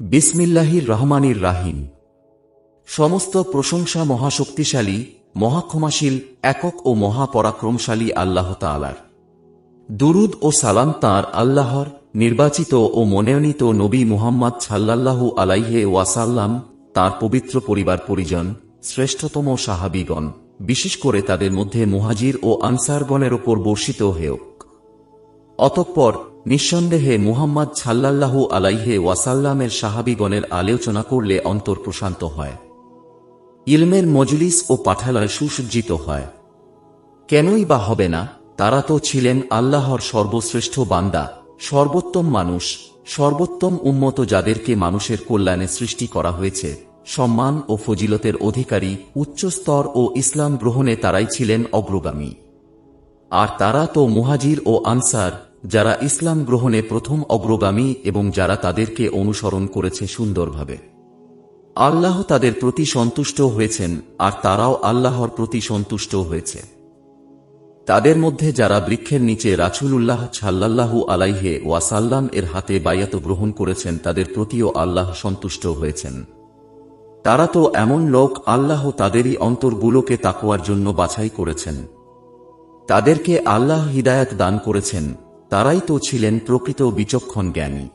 বিসমিল্লাহির রহমানির রাহিম। সমস্ত প্রশংসা মহাশক্তিশালী, মহাক্ষমাশীল, একক ও মহাপরাক্রমশালী আল্লাহ তাআলার। দুরুদ ও সালাম তাঁর আল্লাহর নির্বাচিত ও মনোনীত নবী মুহাম্মদ সাল্লাল্লাহু আলাইহি ওয়াসাল্লাম, তাঁর পবিত্র পরিবার পরিজন, শ্রেষ্ঠতম সাহাবীগণ, বিশেষ করে তাদের মধ্যে মুহাজির ও আনসারগণের ওপর বর্ষিত হেউক। অতঃপর নিঃসন্দেহে মুহাম্মদ সাল্লাল্লাহু আলাইহি ওয়াসাল্লামের সাহাবীগণের আলোচনা করলে অন্তর প্রশান্ত হয়, ইলমের মজলিস ও পাঠালয় সুসজ্জিত হয়। কেনই বা হবে না? তারা তো ছিলেন আল্লাহর সর্বশ্রেষ্ঠ বান্দা, সর্বোত্তম মানুষ, সর্বোত্তম উম্মত, যাদেরকে মানুষের কল্যাণে সৃষ্টি করা হয়েছে, সম্মান ও ফজিলতের অধিকারী, উচ্চ স্তর ও ইসলাম গ্রহণে তারাই ছিলেন অগ্রগামী। আর তারা তো মুহাজির ও আনসার, যারা ইসলাম গ্রহণে প্রথম অগ্রগামী এবং যারা তাদেরকে অনুসরণ করেছে সুন্দরভাবে। আল্লাহ তাদের প্রতি সন্তুষ্ট হয়েছেন আর তারাও আল্লাহর প্রতি সন্তুষ্ট হয়েছে। তাদের মধ্যে যারা বৃক্ষের নিচে রাসূলুল্লাহ সাল্লাল্লাহু আলাইহি ওয়াসাল্লাম এর হাতে বায়াত গ্রহণ করেছেন, তাদের প্রতিও আল্লাহ সন্তুষ্ট হয়েছেন। তারা তো এমন লোক, আল্লাহ তাদেরই অন্তরগুলোকে তাকওয়ার জন্য বাছাই করেছেন। তাদেরকে আল্লাহ হিদায়াত দান করেছেন, তারাই তো ছিলেন প্রকৃত বিচক্ষণ জ্ঞানী।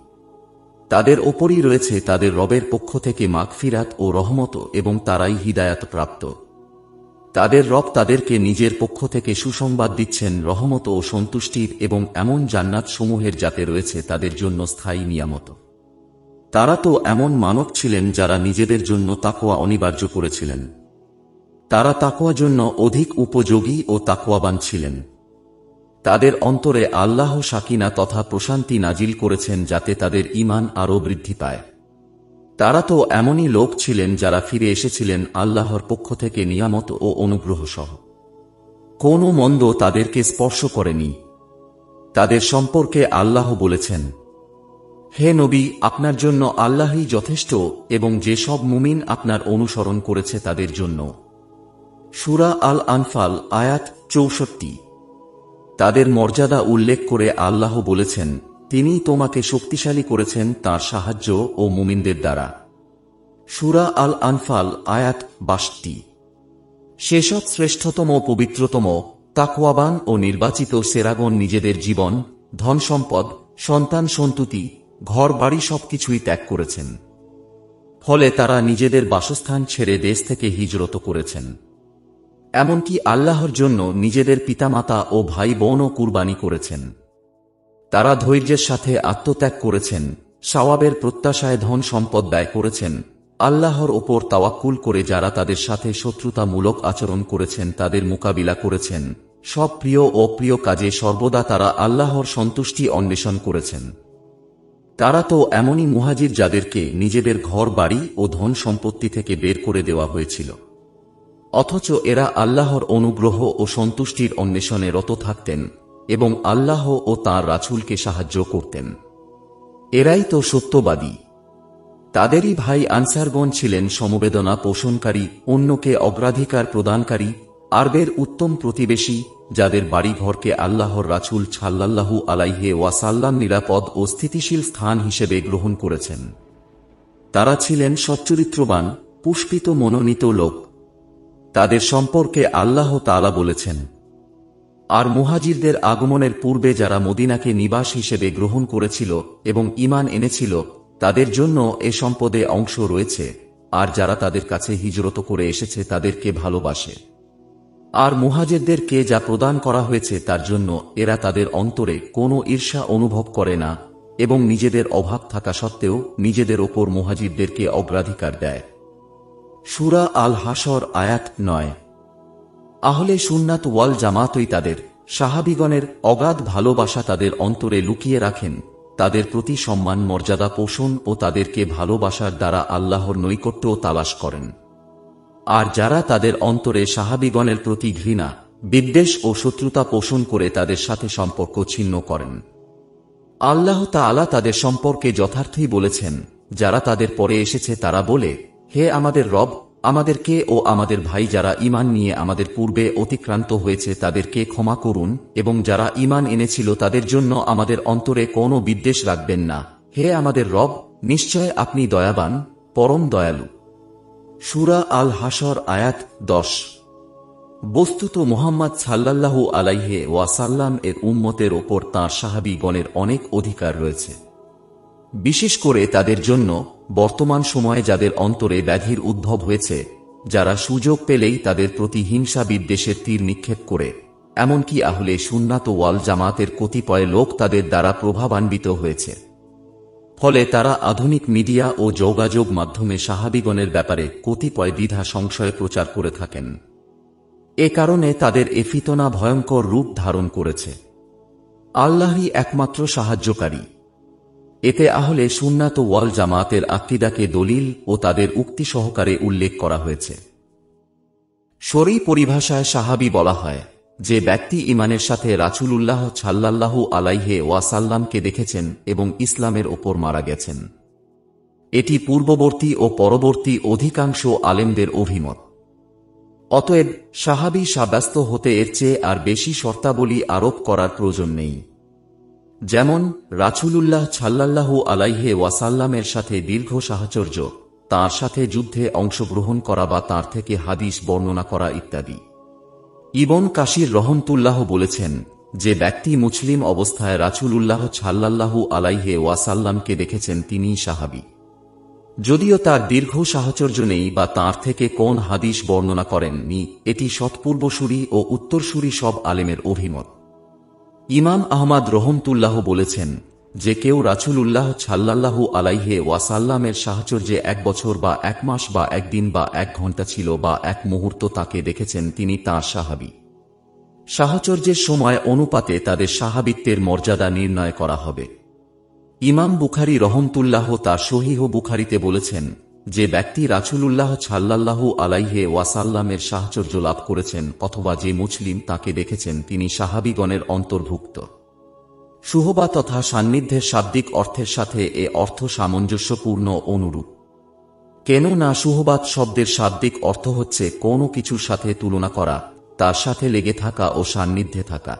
তাদের ওপরই রয়েছে তাদের রবের পক্ষ থেকে মাগফিরাত ও রহমত এবং তারাই হিদায়াত প্রাপ্ত। তাদের রব তাদেরকে নিজের পক্ষ থেকে সুসংবাদ দিচ্ছেন রহমত ও সন্তুষ্টির এবং এমন জান্নাত সমূহের, যাতে রয়েছে তাদের জন্য স্থায়ী নিয়ামত। তারা তো এমন মানব ছিলেন যারা নিজেদের জন্য তাকওয়া অনিবার্য করেছিলেন। তারা তাকওয়ার জন্য অধিক উপযোগী ও তাকওয়াবান ছিলেন। তাদের অন্তরে আল্লাহ সাকিনা তথা প্রশান্তি নাজিল করেছেন, যাতে তাদের ঈমান আরও বৃদ্ধি পায়। তারা তো এমনই লোক ছিলেন যারা ফিরে এসেছিলেন আল্লাহর পক্ষ থেকে নিয়ামত ও অনুগ্রহ সহ। কোনো মন্দ তাদেরকে স্পর্শ করেনি। তাদের সম্পর্কে আল্লাহ বলেছেন, হে নবী, আপনার জন্য আল্লাহই যথেষ্ট এবং যে সব মুমিন আপনার অনুসরণ করেছে তাদের জন্য। সূরা আল আনফাল আয়াত ৬৪। তাদের মর্যাদা উল্লেখ করে আল্লাহ বলেছেন, তিনি তোমাকে শক্তিশালী করেছেন তাঁর সাহায্য ও মুমিনদের দ্বারা। সূরা আল আনফাল আয়াত ৬২। সেসব শ্রেষ্ঠতম, পবিত্রতম, তাকওয়াবান ও নির্বাচিত সেরাগণ নিজেদের জীবন, ধন সম্পদ, সন্তান সন্ততি, ঘর বাড়ি সবকিছুই ত্যাগ করেছেন। ফলে তারা নিজেদের বাসস্থান ছেড়ে দেশ থেকে হিজরত করেছেন। এমনকি আল্লাহর জন্য নিজেদের পিতামাতা ও ভাই বোনও কুরবানি করেছেন। তারা ধৈর্যের সাথে আত্মত্যাগ করেছেন, সওয়াবের প্রত্যাশায় ধন সম্পদ ব্যয় করেছেন। আল্লাহর ওপর তাওয়াক্কুল করে যারা তাদের সাথে শত্রুতামূলক আচরণ করেছেন তাদের মোকাবিলা করেছেন। সব প্রিয় ও অপ্রিয় কাজে সর্বদা তারা আল্লাহর সন্তুষ্টি অন্বেষণ করেছেন। তারা তো এমনই মুহাজির যাদেরকে নিজেদের ঘর বাড়ি ও ধন সম্পত্তি থেকে বের করে দেওয়া হয়েছিল, অথচ এরা আল্লাহর অনুগ্রহ ও সন্তুষ্টির অন্বেষণে রত থাকতেন এবং আল্লাহ ও তাঁর রাসূলকে সাহায্য করতেন। এরাই তো সত্যবাদী। তাদেরই ভাই আনসারগণ ছিলেন সমবেদনা পোষণকারী, অন্যকে অগ্রাধিকার প্রদানকারী, আরবের উত্তম প্রতিবেশী, যাদের বাড়িঘরকে আল্লাহর রাসূল সাল্লাল্লাহু আলাইহি ওয়াসাল্লাম নিরাপদ ও স্থিতিশীল স্থান হিসেবে গ্রহণ করেছেন। তারা ছিলেন সচ্চরিত্রবান, পুষ্পিত, মনোনীত লোক। তাদের সম্পর্কে আল্লাহ তাআলা বলেছেন, আর মুহাজিরদের আগমনের পূর্বে যারা মদিনাকে নিবাস হিসেবে গ্রহণ করেছিল এবং ঈমান এনেছিল, তাদের জন্য এ সম্পদে অংশ রয়েছে। আর যারা তাদের কাছে হিজরত করে এসেছে তাদেরকে ভালোবাসে। আর মুহাজিরদেরকে যা প্রদান করা হয়েছে তার জন্য এরা তাদের অন্তরে কোনো ঈর্ষা অনুভব করে না এবং নিজেদের অভাব থাকা সত্ত্বেও নিজেদের ওপর মুহাজিরদেরকে অগ্রাধিকার দেয়। সূরা আল হাশর আয়াত ৯। আহলে সুন্নাত ওয়াল জামাতই তাদের সাহাবীগণের অগাধ ভালোবাসা তাদের অন্তরে লুকিয়ে রাখেন, তাদের প্রতি সম্মান মর্যাদা পোষণ ও তাদেরকে ভালোবাসার দ্বারা আল্লাহর নৈকট্য তালাশ করেন। আর যারা তাদের অন্তরে সাহাবীগণের প্রতি ঘৃণা, বিদ্বেষ ও শত্রুতা পোষণ করে তাদের সাথে সম্পর্ক ছিন্ন করেন, আল্লাহ তাআলা তাদের সম্পর্কে যথার্থই বলেছেন, যারা তাদের পরে এসেছে তারা বলে, হে আমাদের রব, আমাদেরকে ও আমাদের ভাই যারা ঈমান নিয়ে আমাদের পূর্বে অতিক্রান্ত হয়েছে তাদেরকে ক্ষমা করুন এবং যারা ঈমান এনেছিল তাদের জন্য আমাদের অন্তরে কোনো বিদ্বেষ রাখবেন না। হে আমাদের রব, নিশ্চয় আপনি দয়াবান, পরম দয়ালু। সূরা আল হাশর আয়াত 10। বস্তুত মুহাম্মদ সাল্লাল্লাহু আলাইহি ওয়াসাল্লাম এর উম্মতের ওপর তাঁর সাহাবীগণের অনেক অধিকার রয়েছে, বিশেষ করে তাদের জন্য বর্তমান সময়ে যাদের অন্তরে ব্যাধির উদ্ভব হয়েছে, যারা সুযোগ পেলেই তাদের প্রতি হিংসা বিদ্বেষের তীর নিক্ষেপ করে, এমনকি আহলে সুন্নাত ওয়াল জামাতের কতিপয় লোক তাদের দ্বারা প্রভাবান্বিত হয়েছে। ফলে তারা আধুনিক মিডিয়া ও যোগাযোগ মাধ্যমে সাহাবীগণের ব্যাপারে কতিপয় দ্বিধা সংশয় প্রচার করে থাকেন। এ কারণে তাদের এ ফিতনা ভয়ঙ্কর রূপ ধারণ করেছে। আল্লাহই একমাত্র সাহায্যকারী। এতে আহলে সুন্নাত ওয়াল জামাতের আকীদাকে দলিল ও তাদের উক্তি সহকারে উল্লেখ করা হয়েছে। শরঈ পরিভাষায় সাহাবী বলা হয় যে ব্যক্তি ঈমানের সাথে রাসূলুল্লাহ সাল্লাল্লাহু আলাইহি ওয়াসাল্লামকে দেখেছেন এবং ইসলামের ওপর মারা গেছেন। এটি পূর্ববর্তী ও পরবর্তী অধিকাংশ আলেমদের অভিমত। অতএব সাহাবী সাব্যস্ত হতে এর চেয়ে আর বেশি শর্তাবলী আরোপ করার প্রয়োজন নেই। যেমন রাসূলুল্লাহ সাল্লাল্লাহু আলাইহি ওয়াসাল্লামের সাথে দীর্ঘ সাহচর্য, তাঁর সাথে যুদ্ধে অংশগ্রহণ করা বা তাঁর থেকে হাদিস বর্ণনা করা ইত্যাদি। ইবন কাসির রহমতুল্লাহ বলেছেন যে ব্যক্তি মুসলিম অবস্থায় রাসূলুল্লাহ সাল্লাল্লাহু আলাইহি ওয়াসাল্লামকে দেখেছেন তিনিই সাহাবী। যদিও তার দীর্ঘ সাহচর্য নেই বা তাঁর থেকে কোন হাদিস বর্ণনা করেননি, এটি সৎপূর্বসূরি ও উত্তরসূরি সব আলেমের অভিমত। ইমাম আহমদ রহমতুল্লাহ বলেছেন যে কেউ রাসূলুল্লাহ সাল্লাল্লাহু আলাইহি ওয়াসাল্লামের সাহচর্যে 1 বছর বা 1 মাস বা 1 দিন বা 1 ঘণ্টা ছিল বা 1 মুহূর্ত তাকে দেখেছেন, তিনি তাঁর সাহাবী। সাহচর্যের সময় অনুপাতে তাদের সাহাবিত্বের মর্যাদা নির্ণয় করা হবে। ইমাম বুখারী রহমতুল্লাহ তার সহিহ বুখারীতে বলেছেন যে ব্যক্তি রাসূলুল্লাহ সাল্লাল্লাহু আলাইহি ওয়াসাল্লামের সাহচর্য লাভ করেছেন অথবা যে মুসলিম তাকে দেখেছেন, তিনি সাহাবীগণের অন্তর্ভুক্ত। সুহবা তথা সান্নিধ্যের শাব্দিক অর্থের সাথে এ অর্থ সামঞ্জস্যপূর্ণ অনুরূপ। কেননা সুহবাত শব্দের শাব্দিক অর্থ হচ্ছে কোনো কিছুর সাথে তুলনা করা, তার সাথে লেগে থাকা ও সান্নিধ্যে থাকা।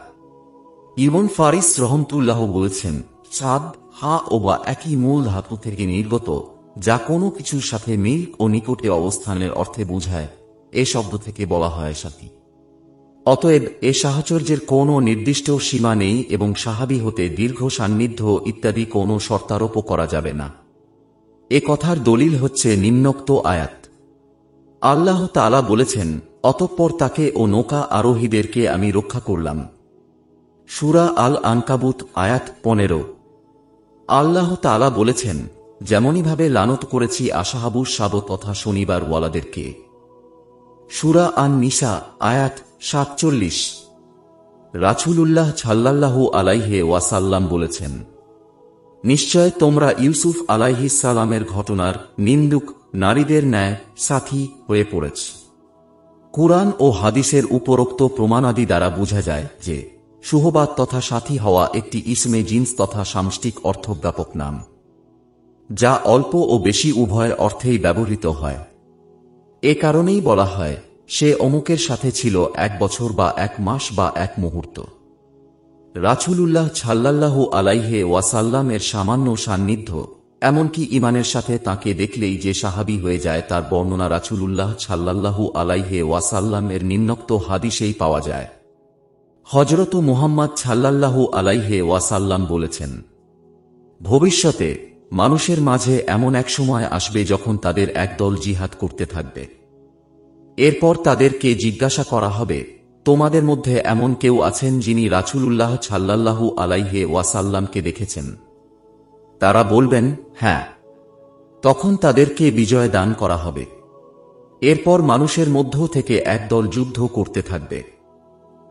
ইবন ফারিস রহমতুল্লাহ বলেছেন সাদ, হা ও বা একই মূল ধাতু থেকে নির্গত, যা কোনো কিছুর সাথে মিল ও নিকটে অবস্থানের অর্থে বোঝায়, এ শব্দ থেকে বলা হয় সাথী। অতএব এ সাহচর্যের কোনো নির্দিষ্ট সীমা নেই এবং সাহাবী হতে দীর্ঘ সান্নিধ্য ইত্যাদি কোনো শর্তারোপও করা যাবে না। এ কথার দলিল হচ্ছে নিম্নোক্ত আয়াত। আল্লাহ তাআলা বলেছেন, অতঃপর তাকে ও নৌকা আরোহীদেরকে আমি রক্ষা করলাম। সূরা আল আনকাবুত আয়াত 15। আল্লাহ তাআলা বলেছেন, যেমনিভাবে লানত করেছি আসহাবুস সাবত তথা শনিবার ওয়ালাদেরকে। সূরা আন নিসা আয়াত 47। রাসূলুল্লাহ সাল্লাল্লাহু আলাইহি ওয়াসাল্লাম বলেছেন, নিশ্চয় তোমরা ইউসুফ আলাইহিস সালামের ঘটনার নিন্দুক নারীদের ন্যায় সাথী হয়ে পড়েছ। কুরআন ও হাদিসের উপরোক্ত প্রমাণাদি দ্বারা বোঝা যায় যে সুহবাত তথা সাথী হওয়া একটি ইসমে জিন্স তথা সামষ্টিক অর্থব্যাপক নাম, যা অল্প ও বেশি উভয় অর্থেই ব্যবহৃত হয়। এ কারণেই বলা হয় সে অমুকের সাথে ছিল 1 বছর বা 1 মাস বা 1 মুহূর্ত। রাসূলুল্লাহ সাল্লাল্লাহু আলাইহি ওয়াসাল্লামের সামান্য সান্নিধ্য, এমনকি ঈমানের সাথে তাকে দেখলেই যে সাহাবী হয়ে যায়, তার বর্ণনা রাসূলুল্লাহ সাল্লাল্লাহু আলাইহি ওয়াসাল্লামের নিম্নোক্ত হাদিসেই পাওয়া যায়। হযরত মুহাম্মদ সাল্লাল্লাহু আলাইহি ওয়াসাল্লাম বলেছেন, ভবিষ্যতে মানুষের মাঝে এমন এক সময় আসবে যখন তাদের একদল জিহাদ করতে থাকবে। এরপর তাদেরকে জিজ্ঞাসা করা হবে, তোমাদের মধ্যে এমন কেউ আছেন যিনি রাসূলুল্লাহ সাল্লাল্লাহু আলাইহি ওয়াসাল্লামকে দেখেছেন? তারা বলবেন, হ্যাঁ। তখন তাদেরকে বিজয় দান করা হবে। এরপর মানুষের মধ্য থেকে একদল যুদ্ধ করতে থাকবে।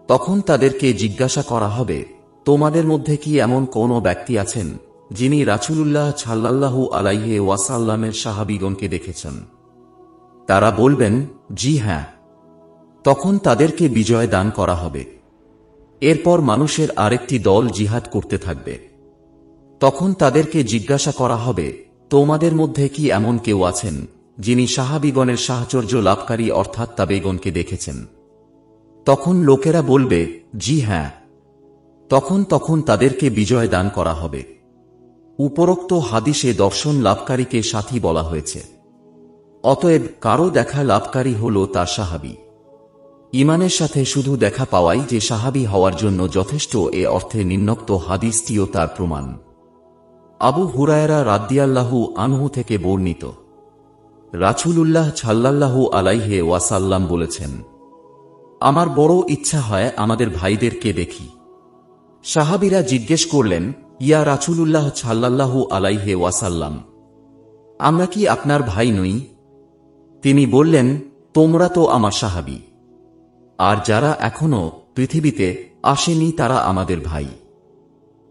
তখন তাদেরকে জিজ্ঞাসা করা হবে, তোমাদের মধ্যে কি এমন কোন ব্যক্তি আছেন যিনি রাসূলুল্লাহ সাল্লাল্লাহু আলাইহি ওয়াসাল্লামের সাহাবীগণকে দেখেছেন? তারা বলবেন, জি হ্যাঁ। তখন তাদেরকে বিজয় দান করা হবে। এরপর মানুষের আরেকটি দল জিহাদ করতে থাকবে। তখন তাদেরকে জিজ্ঞাসা করা হবে, তোমাদের মধ্যে কি এমন কেউ আছেন যিনি সাহাবীগণের সাহচর্য লাভকারী অর্থাৎ তাবেঈগণকে দেখেছেন? তখন লোকেরা বলবে, জি হ্যাঁ। তখন তাদেরকে বিজয় দান করা হবে। উপরোক্ত হাদিসে দর্শন লাভকারীকে সাথী বলা হয়েছে। অতএব কারো দেখা লাভকারী হল তার সাহাবী। ইমানের সাথে শুধু দেখা পাওয়াই যে সাহাবী হওয়ার জন্য যথেষ্ট, এ অর্থে নিম্নোক্ত হাদিসটিও তার প্রমাণ। আবু হুরায়রা রাদিয়াল্লাহু আনহু থেকে বর্ণিত, রাসূলুল্লাহ সাল্লাল্লাহু আলাইহি ওয়াসাল্লাম বলেছেন, আমার বড় ইচ্ছা হয় আমাদের ভাইদেরকে দেখি। সাহাবীরা জিজ্ঞেস করলেন, ইয়া রাসূলুল্লাহ সাল্লাল্লাহু আলাইহি ওয়াসাল্লাম, আমরা কি আপনার ভাই নই? তিনি বললেন, তোমরা তো আমার সাহাবী, আর যারা এখনো পৃথিবীতে আসেনি তারা আমাদের ভাই।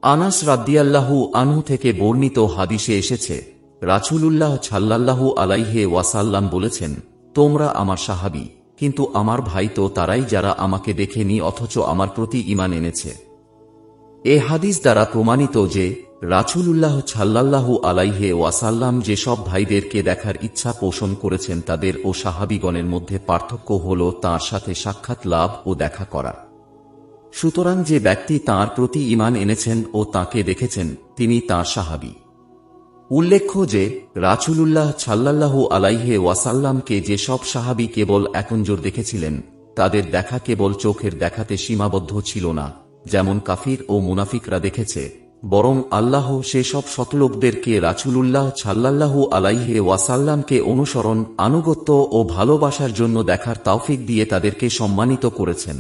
আনাস রাদিয়াল্লাহু আনহু থেকে বর্ণিত হাদিসে এসেছে, রাসূলুল্লাহ সাল্লাল্লাহু আলাইহি ওয়াসাল্লাম বলেছেন, তোমরা আমার সাহাবী, কিন্তু আমার ভাই তো তারাই যারা আমাকে দেখেনি অথচ আমার প্রতি ঈমান এনেছে। এ হাদিস দ্বারা প্রমাণিত যে রাসূলুল্লাহ সাল্লাল্লাহু আলাইহি ওয়াসাল্লাম যে সব ভাইদেরকে দেখার ইচ্ছা পোষণ করেছেন তাদের ও সাহাবীগণের মধ্যে পার্থক্য হল তাঁর সাথে সাক্ষাৎ লাভ ও দেখা করা। সুতরাং যে ব্যক্তি তাঁর প্রতি ঈমান এনেছেন ও তাঁকে দেখেছেন তিনি তাঁর সাহাবী। উল্লেখ্য যে রাসূলুল্লাহ সাল্লাল্লাহু আলাইহি ওয়াসাল্লামকে যে সব সাহাবী কেবল একনজর দেখেছিলেন তাদের দেখা কেবল চোখের দেখাতে সীমাবদ্ধ ছিল না, যেমন কাফির ও মুনাফিকরা দেখেছে, বরং আল্লাহ সেসব সৎলোকদেরকে রাসূলুল্লাহ সাল্লাল্লাহু আলাইহি ওয়াসাল্লামকে অনুসরণ, আনুগত্য ও ভালোবাসার জন্য দেখার তৌফিক দিয়ে তাদেরকে সম্মানিত করেছেন।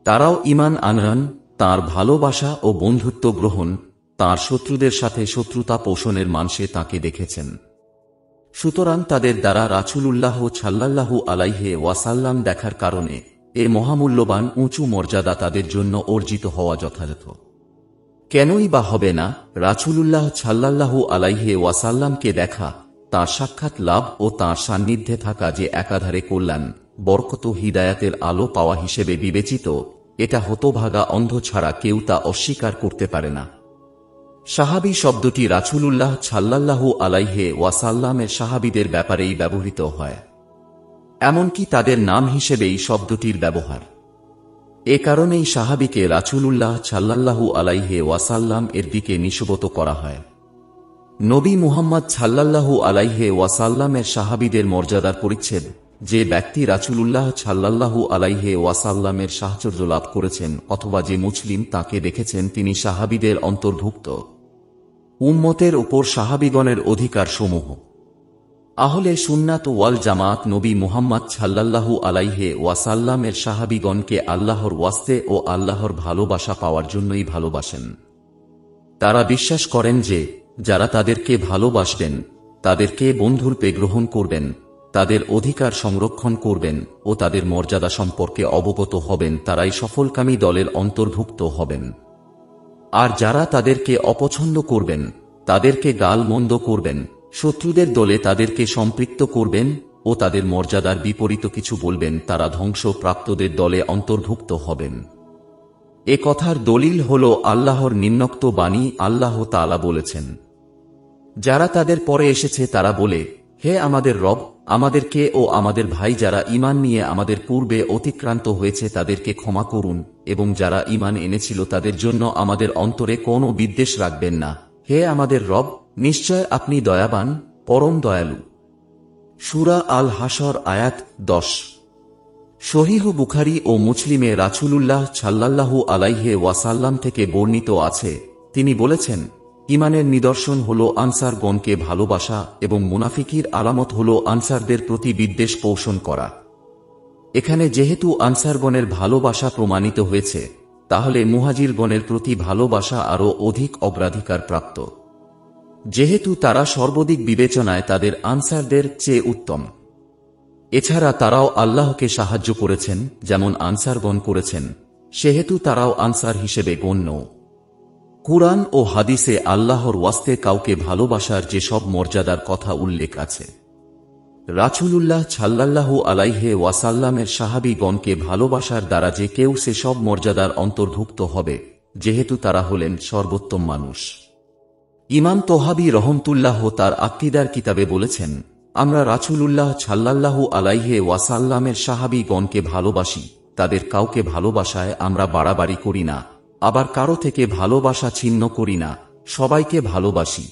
তারাও ঈমান আনয়ন, তাঁর ভালোবাসা ও বন্ধুত্ব গ্রহণ, তাঁর শত্রুদের সাথে শত্রুতা পোষণের মানসে তাঁকে দেখেছেন। সুতরাং তাদের দ্বারা রাসূলুল্লাহ সাল্লাল্লাহু আলাইহি ওয়াসাল্লাম দেখার কারণে এ মহামূল্যবান উঁচু মর্যাদা তাদের জন্য অর্জিত হওয়া যথাযথ। কেনই বা হবে না? রাসূলুল্লাহ সাল্লাল্লাহু আলাইহি ওয়াসাল্লামকে দেখা, তাঁর সাক্ষাৎ লাভ ও তাঁর সান্নিধ্যে থাকা যে একাধারে কল্যাণ, বরকত, হিদায়াতের আলো পাওয়া হিসেবে বিবেচিত, এটা হতভাগা অন্ধ ছাড়া কেউ তা অস্বীকার করতে পারে না। সাহাবী শব্দটি রাসূলুল্লাহ সাল্লাল্লাহু আলাইহি ওয়াসাল্লামের সাহাবীদের ব্যাপারেই ব্যবহৃত হয়, এমনকি তাদের নাম হিসেবেই শব্দটির ব্যবহার। এ কারণেই সাহাবীকে রাসূলুল্লাহ সাল্লাল্লাহু আলাইহি ওয়াসাল্লাম এর দিকে নিসবত করা হয়। নবী মুহাম্মদ সাল্লাল্লাহু আলাইহি ওয়াসাল্লামের সাহাবীদের মর্যাদার পরিচ্ছেদ, যে ব্যক্তি রাসূলুল্লাহ সাল্লাল্লাহু আলাইহি ওয়াসাল্লামের সাহচর্য লাভ করেছেন অথবা যে মুসলিম তাকে দেখেছেন তিনি সাহাবীদের অন্তর্ভুক্ত। উম্মতের উপর সাহাবীগণের অধিকার সমূহ। আহলে সুন্নাত ওয়াল জামাত নবী মুহাম্মদ সাল্লাল্লাহু আলাইহি ওয়াসাল্লামের সাহাবীগণকে আল্লাহর ওয়াস্তে ও আল্লাহর ভালোবাসা পাওয়ার জন্যই ভালোবাসেন। তারা বিশ্বাস করেন যে যারা তাদেরকে ভালোবাসবেন, তাদেরকে বন্ধুরূপে গ্রহণ করবেন, তাদের অধিকার সংরক্ষণ করবেন ও তাদের মর্যাদা সম্পর্কে অবগত হবেন, তারাই সফলকামী দলের অন্তর্ভুক্ত হবেন। আর যারা তাদেরকে অপছন্দ করবেন, তাদেরকে গাল-মন্দ করবেন, শত্রুদের দলে তাদেরকে সম্পৃক্ত করবেন ও তাদের মর্যাদার বিপরীত কিছু বলবেন, তারা ধ্বংসপ্রাপ্তদের দলে অন্তর্ভুক্ত হবেন। এ কথার দলিল হল আল্লাহর নিম্নোক্ত বাণী। আল্লাহ তাআলা বলেছেন, যারা তাদের পরে এসেছে তারা বলে, হে আমাদের রব, আমাদেরকে ও আমাদের ভাই যারা ঈমান নিয়ে আমাদের পূর্বে অতিক্রান্ত হয়েছে তাদেরকে ক্ষমা করুন, এবং যারা ঈমান এনেছিল তাদের জন্য আমাদের অন্তরে কোনো বিদ্বেষ রাখবেন না। হে আমাদের রব, নিশ্চয় আপনি দয়াবান, পরম দয়ালু। সূরা আল হাশর আয়াত 10। সহিহ বুখারী ও মুসলিমে রাসূলুল্লাহ সাল্লাল্লাহু আলাইহি ওয়াসাল্লাম থেকে বর্ণিত আছে, তিনি বলেছেন, ঈমানের নিদর্শন হল আনসারগণকে ভালোবাসা এবং মুনাফিকির আলামত হল আনসারদের প্রতি বিদ্বেষ পোষণ করা। এখানে যেহেতু আনসারগণের ভালোবাসা প্রমাণিত হয়েছে, তাহলে মুহাজিরগণের প্রতি ভালোবাসা আরও অধিক অগ্রাধিকার প্রাপ্ত, যেহেতু তারা সর্বদিক বিবেচনায় তাদের আনসারদের চেয়ে উত্তম। এছাড়া তারাও আল্লাহকে সাহায্য করেছেন যেমন আনসারগণ করেছেন, সেহেতু তারাও আনসার হিসেবে গণ্য। কুরআন ও হাদিসে আল্লাহর ওয়াস্তে কাউকে ভালোবাসার যে সব মর্যাদার কথা উল্লেখ আছে, রাসূলুল্লাহ সাল্লাল্লাহু আলাইহি ওয়াসাল্লামের সাহাবীগণকে ভালোবাসার দ্বারা যে কেউ সে সব মর্যাদার অন্তর্ভুক্ত হবে, যেহেতু তারা হলেন সর্বোত্তম মানুষ। ইমাম তহাবী রহমতুল্লাহ তার আকীদার কিতাবে বলেছেন, আমরা রাসূলুল্লাহ সাল্লাল্লাহু আলাইহি ওয়াসাল্লামের সাহাবীগণকে ভালোবাসি, তাদের কাউকে ভালোবাসায় আমরা বাড়াবাড়ি করি না, আবার কারো থেকে ভালোবাসা ছিন্ন করি না, সবাইকে ভালোবাসি।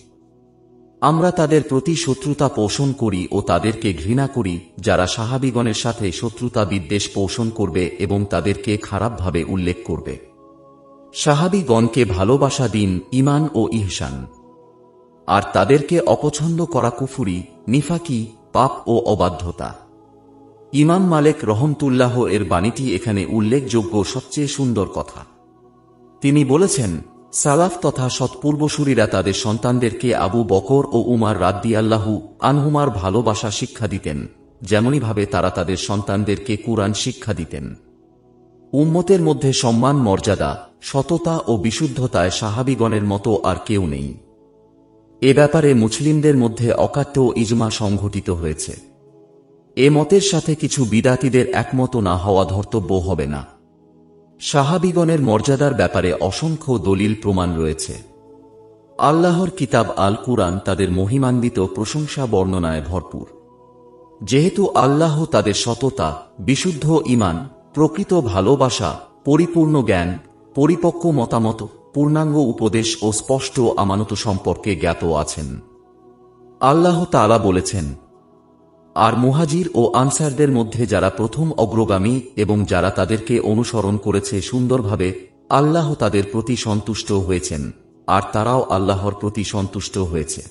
আমরা তাদের প্রতি শত্রুতা পোষণ করি ও তাদেরকে ঘৃণা করি যারা সাহাবীগণের সাথে শত্রুতা বিদ্বেষ পোষণ করবে এবং তাদেরকে খারাপভাবে উল্লেখ করবে। সাহাবীগণকে ভালোবাসা দিন ঈমান ও ইহসান, আর তাদেরকে অপছন্দ করা কুফরি, নিফাকি, পাপ ও অবাধ্যতা। ইমাম মালিক রহমতুল্লাহ এর বাণীটি এখানে উল্লেখযোগ্য সবচেয়ে সুন্দর কথা। তিনি বলেছেন, সালাফ তথা সৎপূর্বসূরীরা তাদের সন্তানদেরকে আবু বকর ও উমার রাদিয়াল্লাহু আনহুমার ভালোবাসা শিক্ষা দিতেন, যেমনিভাবে তারা তাদের সন্তানদেরকে কুরআন শিক্ষা দিতেন। উম্মতের মধ্যে সম্মান, মর্যাদা, সততা ও বিশুদ্ধতায় সাহাবীগণের মতো আর কেউ নেই। এ ব্যাপারে মুসলিমদের মধ্যে অকাট্য ইজমা সংঘটিত হয়েছে। এ মতের সাথে কিছু বিদাতীদের একমত না হওয়া ধর্তব্য হবে না। সাহাবীগণের মর্যাদার ব্যাপারে অসংখ্য দলিল প্রমাণ রয়েছে। আল্লাহর কিতাব আল কুরআন তাদের মহিমান্বিত প্রশংসা বর্ণনায় ভরপুর। যেহেতু আল্লাহ তাদের সততা, বিশুদ্ধ ঈমান, প্রকৃত ভালোবাসা, পরিপূর্ণ জ্ঞান, পরিপক্ক মতামত, পূর্ণাঙ্গ উপদেশ ও স্পষ্ট আমানত সম্পর্কে জ্ঞাত আছেন। আল্লাহ তাআলা বলেছেন, আর মুহাজির ও আনসারদের মধ্যে যারা প্রথম অগ্রগামী এবং যারা তাদেরকে অনুসরণ করেছে সুন্দরভাবে, আল্লাহ তাদের প্রতি সন্তুষ্ট হয়েছেন, আর তারাও আল্লাহর প্রতি সন্তুষ্ট হয়েছে।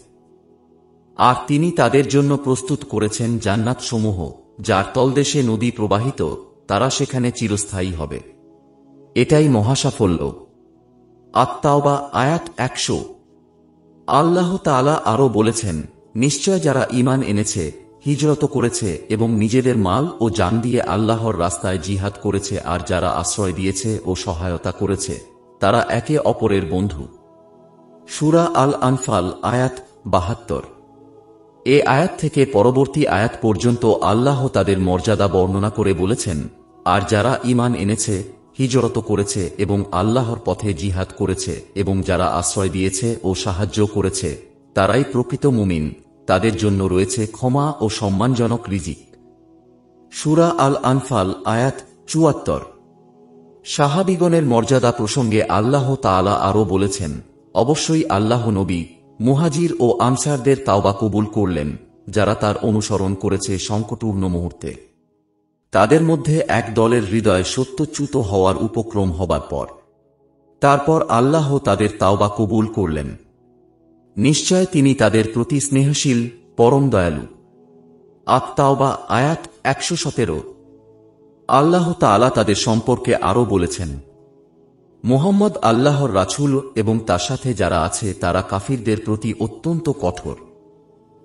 আর তিনি তাদের জন্য প্রস্তুত করেছেন জান্নাতসমূহ, যার তলদেশে নদী প্রবাহিত, তারা সেখানে চিরস্থায়ী হবে। এটাই মহাসাফল্য। আত-তাওবা আয়াত 100। আল্লাহ তাআলা আরও বলেছেন, নিশ্চয় যারা ঈমান এনেছে, হিজরত করেছে এবং নিজেদের মাল ও জান দিয়ে আল্লাহর রাস্তায় জিহাদ করেছে আর যারা আশ্রয় দিয়েছে ও সহায়তা করেছে, তারা একে অপরের বন্ধু। সূরা আল আনফাল আয়াত 72। এ আয়াত থেকে পরবর্তী আয়াত পর্যন্ত আল্লাহ তাদের মর্যাদা বর্ণনা করে বলেছেন, আর যারা ঈমান এনেছে, হিজরত করেছে এবং আল্লাহর পথে জিহাদ করেছে এবং যারা আশ্রয় দিয়েছে ও সাহায্য করেছে, তারাই প্রকৃত মুমিন, তাদের জন্য রয়েছে ক্ষমা ও সম্মানজনক রিজিক। সূরা আল আনফাল আয়াত 74। সাহাবীগণের মর্যাদা প্রসঙ্গে আল্লাহ তাআলা আরও বলেছেন, অবশ্যই আল্লাহ নবী, মুহাজির ও আনসারদের তাওবা কবুল করলেন, যারা তার অনুসরণ করেছে সংকটপূর্ণ মুহূর্তে। তাদের মধ্যে এক দলের হৃদয় সত্যচ্যুত হওয়ার উপক্রম হবার পর তারপর আল্লাহ তাদের তাওবা কবুল করলেন। নিশ্চয় তিনি তাদের প্রতি স্নেহশীল, পরম দয়ালু। আত-তাওবা আয়াত 117। আল্লাহ তাআলা তাদের সম্পর্কে আরও বলেছেন, মুহাম্মদ আল্লাহর রাসূল এবং তার সাথে যারা আছে তারা কাফিরদের প্রতি অত্যন্ত কঠোর।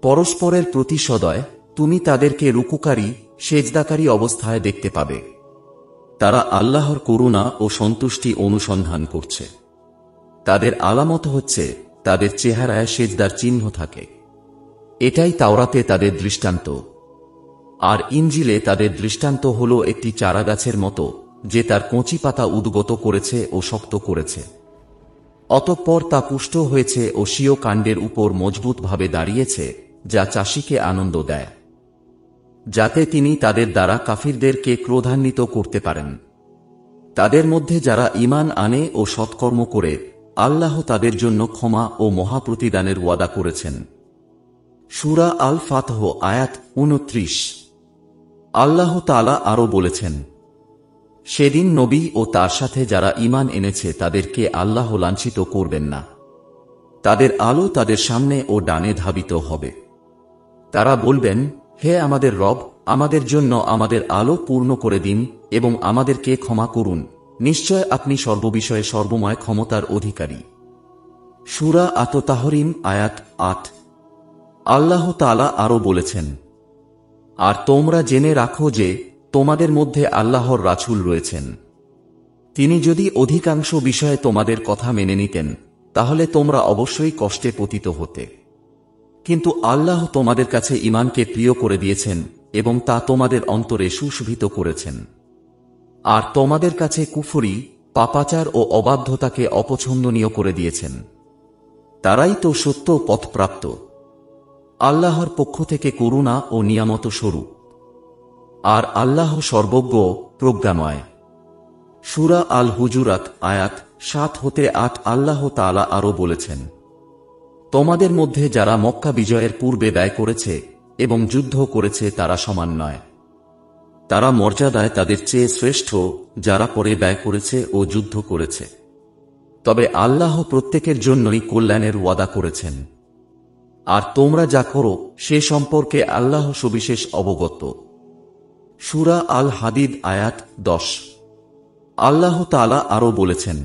পরস্পরের প্রতি সদয়, তুমি তাদেরকে রুকুকারী, সেজদাকারী অবস্থায় দেখতে পাবে। তারা আল্লাহর করুণা ও সন্তুষ্টি অনুসন্ধান করছে। তাদের আলামত হচ্ছে তাদের চেহারায় সেজদার চিহ্ন থাকে। এটাই তাওরাতে তাদের দৃষ্টান্ত। আর ইনজিলে তাদের দৃষ্টান্ত হল একটি চারাগাছের মতো, যে তার কচি পাতা উদ্গত করেছে ও শক্ত করেছে। অতঃপর তা পুষ্ট হয়েছে ও স্বীয় কাণ্ডের উপর মজবুতভাবে দাঁড়িয়েছে, যা চাষীকে আনন্দ দেয়, যাতে তিনি তাদের দ্বারা কাফিরদেরকে ক্রোধান্বিত করতে পারেন। তাদের মধ্যে যারা ঈমান আনে ও সৎকর্ম করে, আল্লাহ তাদের জন্য ক্ষমা ও মহাপ্রতিদানের ওয়াদা করেছেন। সূরা আল ফাতহ আয়াত 29। আল্লাহ তাআলা আরও বলেছেন, সেদিন নবী ও তার সাথে যারা ঈমান এনেছে তাদেরকে আল্লাহ লাঞ্ছিত করবেন না। তাদের আলো তাদের সামনে ও ডানে ধাবিত হবে। তারা বলবেন, হে আমাদের রব, আমাদের জন্য আমাদের আলো পূর্ণ করে দিন এবং আমাদেরকে ক্ষমা করুন, নিশ্চয় আপনি সর্ববিষয়ে সর্বময় ক্ষমতার অধিকারী। সূরা আত-তাহরিম আয়াত 8। আল্লাহ তাআলা আরও বলেছেন, আর তোমরা জেনে রাখো যে তোমাদের মধ্যে আল্লাহর রাসূল রয়েছেন। তিনি যদি অধিকাংশ বিষয়ে তোমাদের কথা মেনে নিতেন, তাহলে তোমরা অবশ্যই কষ্টে পতিত হতে। কিন্তু আল্লাহ তোমাদের কাছে ঈমানকে প্রিয় করে দিয়েছেন এবং তা তোমাদের অন্তরে সুশোভিত করেছেন। আর তোমাদের কাছে কুফরি, পাপাচার ও অবাধ্যতাকে অপছন্দনীয় করে দিয়েছেন। তারাই তো সত্য পথপ্রাপ্ত। আল্লাহর পক্ষ থেকে করুণা ও নিয়ামত স্বরূপ। আর আল্লাহ সর্বজ্ঞ, প্রজ্ঞাময়। সূরা আল হুজুরাত আয়াত 7 হতে 8। আল্লাহ তাআলা আরও বলেছেন, তোমাদের মধ্যে যারা মক্কা বিজয়ের পূর্বে ব্যয় করেছে এবং যুদ্ধ করেছে তারা সমান নয়। তারা মর্যাদায় তাদের চেয়ে শ্রেষ্ঠ যারা পরে ব্যয় করেছে ও যুদ্ধ করেছে। তবে আল্লাহ প্রত্যেকের জন্যই কল্যাণের ওয়াদা করেছেন। আর তোমরা যা করো সে সম্পর্কে আল্লাহ সবিশেষ অবগত। সূরা আল হাদিদ আয়াত 10। আল্লাহ তাআলা আরও বলেছেন,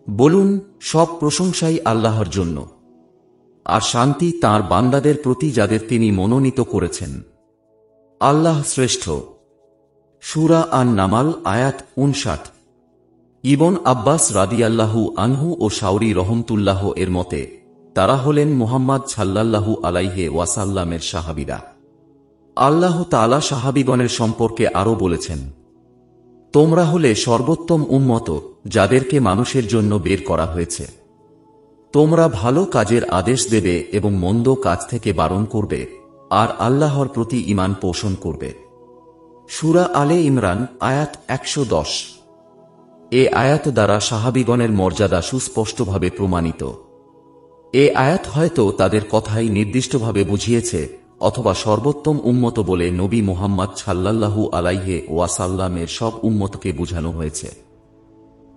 বলুন, সব প্রশংসাই আল্লাহর জন্য, আর শান্তি তাঁর বান্দাদের প্রতি যাদের তিনি মনোনীত করেছেন। আল্লাহ শ্রেষ্ঠ। সূরা আন-নামাল আয়াত 59। ইবন আব্বাস রাদিয়াল্লাহু আনহু ও শাওরি রহমতুল্লাহ এর মতে তারা হলেন মুহাম্মদ সাল্লাল্লাহু আলাইহি ওয়াসাল্লামের সাহাবীরা। আল্লাহ তাআলা সাহাবীগণের সম্পর্কে আরও বলেছেন, তোমরা হলে সর্বোত্তম উম্মত যাদেরকে মানুষের জন্য বের করা হয়েছে। তোমরা ভালো কাজের আদেশ দেবে এবং মন্দ কাজ থেকে বারণ করবে, আর আল্লাহর প্রতি ঈমান পোষণ করবে। সূরা আলে ইমরান আয়াত 110। এ আয়াত দ্বারা সাহাবীগণের মর্যাদা সুস্পষ্টভাবে প্রমাণিত। এ আয়াত হয়তো তাদের কথাই নির্দিষ্টভাবে বুঝিয়েছে, অথবা সর্বোত্তম উম্মত বলে নবী মুহাম্মদ সাল্লাল্লাহু আলাইহি ওয়াসাল্লামের সব উম্মতকে বুঝানো হয়েছে।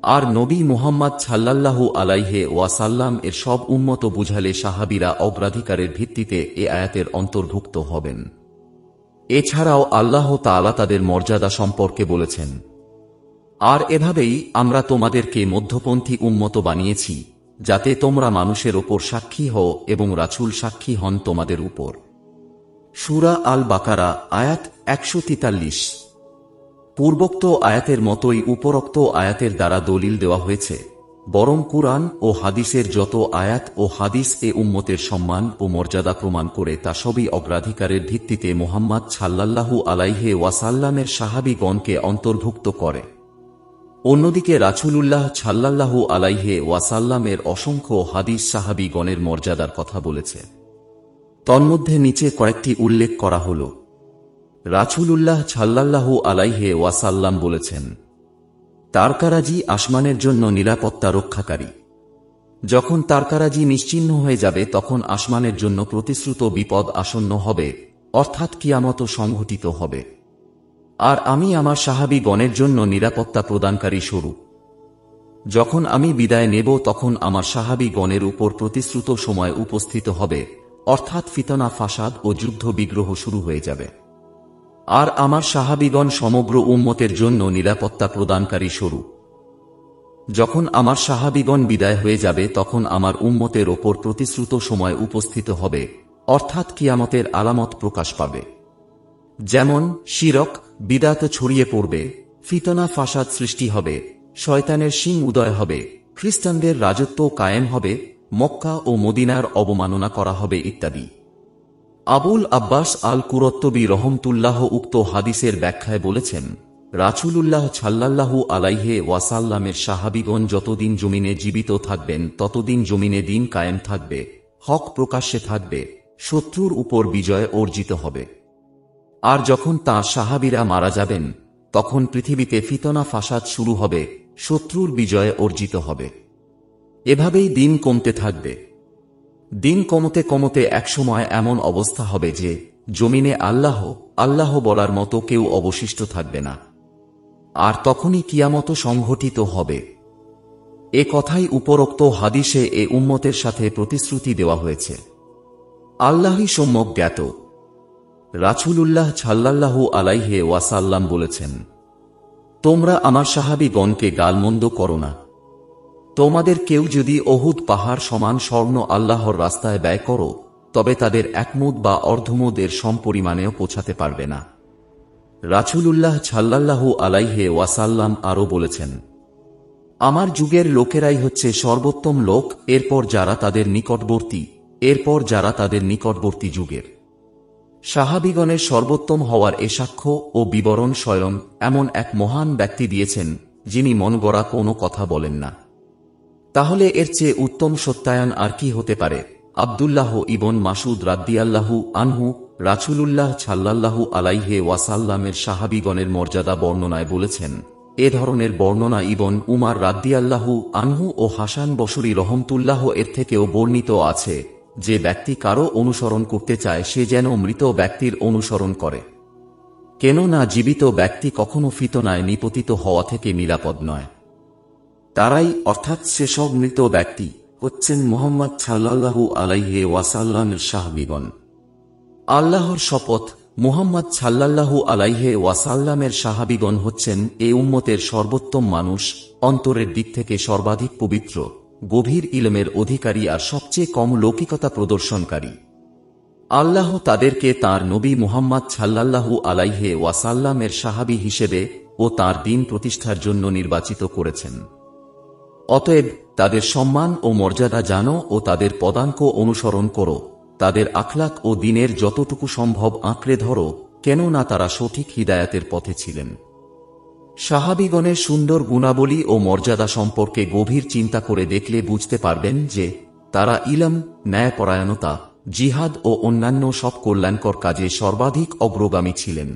আর নবী মুহাম্মদ সাল্লাল্লাহু আলাইহি ওয়াসাল্লাম এর সব উম্মত বুঝালে সাহাবীরা অগ্রাধিকারের ভিত্তিতে এ আয়াতের অন্তর্ভুক্ত হবেন। এছাড়াও আল্লাহ তাআলা তাদের মর্যাদা সম্পর্কে বলেছেন, আর এভাবেই আমরা তোমাদেরকে মধ্যপন্থী উম্মত বানিয়েছি, যাতে তোমরা মানুষের ওপর সাক্ষী হও এবং রাসূল সাক্ষী হন তোমাদের উপর। সূরা আল বাকারা আয়াত 143। পূর্বোক্ত আয়াতের মতোই উপরোক্ত আয়াতের দ্বারা দলিল দেওয়া হয়েছে, বরং কুরআন ও হাদিসের যত আয়াত ও হাদিস এ উম্মতের সম্মান ও মর্যাদা প্রমাণ করে তা সবই অগ্রাধিকারের ভিত্তিতে মুহাম্মদ সাল্লাল্লাহু আলাইহি ওয়াসাল্লামের সাহাবীগণকে অন্তর্ভুক্ত করে। অন্যদিকে রাসূলুল্লাহ সাল্লাল্লাহু আলাইহি ওয়াসাল্লামের অসংখ্য হাদিস সাহাবীগণের মর্যাদার কথা বলেছে। তন্মধ্যে নিচে কয়েকটি উল্লেখ করা হল। রাসূলুল্লাহ সাল্লাল্লাহু আলাইহি ওয়াসাল্লাম বলেছেন, তারকারাজি আসমানের জন্য নিরাপত্তা রক্ষাকারী। যখন তারকারাজি নিশ্চিহ্ন হয়ে যাবে তখন আসমানের জন্য প্রতিশ্রুত বিপদ আসন্ন হবে, অর্থাৎ কিয়ামত সংঘটিত হবে। আর আমি আমার সাহাবীগণের জন্য নিরাপত্তা প্রদানকারী স্বরূপ। যখন আমি বিদায় নেব তখন আমার সাহাবীগণের উপর প্রতিশ্রুত সময় উপস্থিত হবে, অর্থাৎ ফিতনা ফাসাদ ও যুদ্ধ বিগ্রহ শুরু হয়ে যাবে। আর আমার সাহাবীগণ সমগ্র উম্মতের জন্য নিরাপত্তা প্রদানকারী স্বরূপ। যখন আমার সাহাবীগণ বিদায় হয়ে যাবে তখন আমার উম্মতের ওপর প্রতিশ্রুত সময় উপস্থিত হবে, অর্থাৎ কিয়ামতের আলামত প্রকাশ পাবে। যেমন শিরক বিদআত ছড়িয়ে পড়বে, ফিতনা ফাসাদ সৃষ্টি হবে, শয়তানের শিং উদয় হবে, খ্রিস্টানদের রাজত্ব কায়েম হবে, মক্কা ও মদিনার অবমাননা করা হবে ইত্যাদি। আবুল আব্বাস আল কুরত্তবী রহমতুল্লাহ উক্ত হাদিসের ব্যাখ্যায় বলেছেন, রাসূলুল্লাহ সাল্লাল্লাহু আলাইহি ওয়াসাল্লামের সাহাবীগণ যতদিন জমিনে জীবিত থাকবেন ততদিন জমিনে দিন কায়েম থাকবে, হক প্রকাশ্যে থাকবে, শত্রুর উপর বিজয় অর্জিত হবে। আর যখন তাঁর সাহাবীরা মারা যাবেন তখন পৃথিবীতে ফিতনা ফাসাদ শুরু হবে, শত্রুর বিজয় অর্জিত হবে। এভাবেই দিন কমতে থাকবে। দিন কমতে কমতে একসময় এমন অবস্থা হবে যে জমিনে আল্লাহ আল্লাহ বলার মতো কেউ অবশিষ্ট থাকবে না। আর তখনই কিয়ামত সংঘটিত হবে। এ কথাই উপরোক্ত হাদিসে এ উম্মতের সাথে প্রতিশ্রুতি দেওয়া হয়েছে। আল্লাহই সম্যক জ্ঞাত। রাসূলুল্লাহ সাল্লাল্লাহু আলাইহি ওয়াসাল্লাম বলেছেন, তোমরা আমার সাহাবীগণকে গালমন্দ করো না। তোমাদের কেউ যদি অহুদ পাহাড় সমান স্বর্ণ আল্লাহর রাস্তায় ব্যয় করো তবে তাদের একমুদ বা অর্ধমুদের সমপরিমাণেও পৌঁছাতে পারবে না। রাসূলুল্লাহ সাল্লাল্লাহু আলাইহি ওয়াসাল্লাম আরও বলেছেন, আমার যুগের লোকেরাই হচ্ছে সর্বোত্তম লোক, এরপর যারা তাদের নিকটবর্তী, এরপর যারা তাদের নিকটবর্তী যুগের। সাহাবীগণের সর্বোত্তম হওয়ার এ সাক্ষ্য ও বিবরণ স্বয়ং এমন এক মহান ব্যক্তি দিয়েছেন যিনি মন গড়া কোনো কথা বলেন না। তাহলে এর চেয়ে উত্তম সত্যায়ন আর কি হতে পারে? আব্দুল্লাহ ইবন মাসুদ রাদিয়াল্লাহু আনহু রাসূলুল্লাহ সাল্লাল্লাহু আলাইহি ওয়াসাল্লামের সাহাবীগণের মর্যাদা বর্ণনায় বলেছেন, এ ধরনের বর্ণনা ইবন উমার রাদিয়াল্লাহু আনহু ও হাসান বসরি রহমতুল্লাহ এর থেকেও বর্ণিত আছে যে ব্যক্তি কারো অনুসরণ করতে চায় সে যেন মৃত ব্যক্তির অনুসরণ করে, কেননা জীবিত ব্যক্তি কখনো ফিতনায় নিপতিত হওয়া থেকে নিরাপদ নয়। তারাই অর্থাৎ সেসব মৃত ব্যক্তি হচ্ছেন মুহাম্মদ সাল্লাল্লাহু আলাইহি ওয়াসাল্লামের সাহাবীগণ। আল্লাহর শপথ, মুহাম্মদ সাল্লাল্লাহু আলাইহি ওয়াসাল্লামের সাহাবীগণ হচ্ছেন এ উম্মতের সর্বোত্তম মানুষ, অন্তরের দিক থেকে সর্বাধিক পবিত্র, গভীর ইলমের অধিকারী আর সবচেয়ে কম লৌকিকতা প্রদর্শনকারী। আল্লাহ তাদেরকে তাঁর নবী মুহাম্মদ সাল্লাল্লাহু আলাইহি ওয়াসাল্লামের সাহাবী হিসেবে ও তাঁর দ্বীন প্রতিষ্ঠার জন্য নির্বাচিত করেছেন। অতএব তাদের সম্মান ও মর্যাদা জানো ও তাদের পদাঙ্ক অনুসরণ করো, তাদের আখলাক ও দ্বীনের যতটুকু সম্ভব আঁকড়ে ধরো, কেননা তারা সঠিক হিদায়াতের পথে ছিলেন। সাহাবীগণের সুন্দর গুণাবলী ও মর্যাদা সম্পর্কে গভীর চিন্তা করে দেখলে বুঝতে পারবেন যে তারা ইলম, ন্যায়পরায়ণতা, জিহাদ ও অন্যান্য সব কল্যাণকর কাজে সর্বাধিক অগ্রগামী ছিলেন।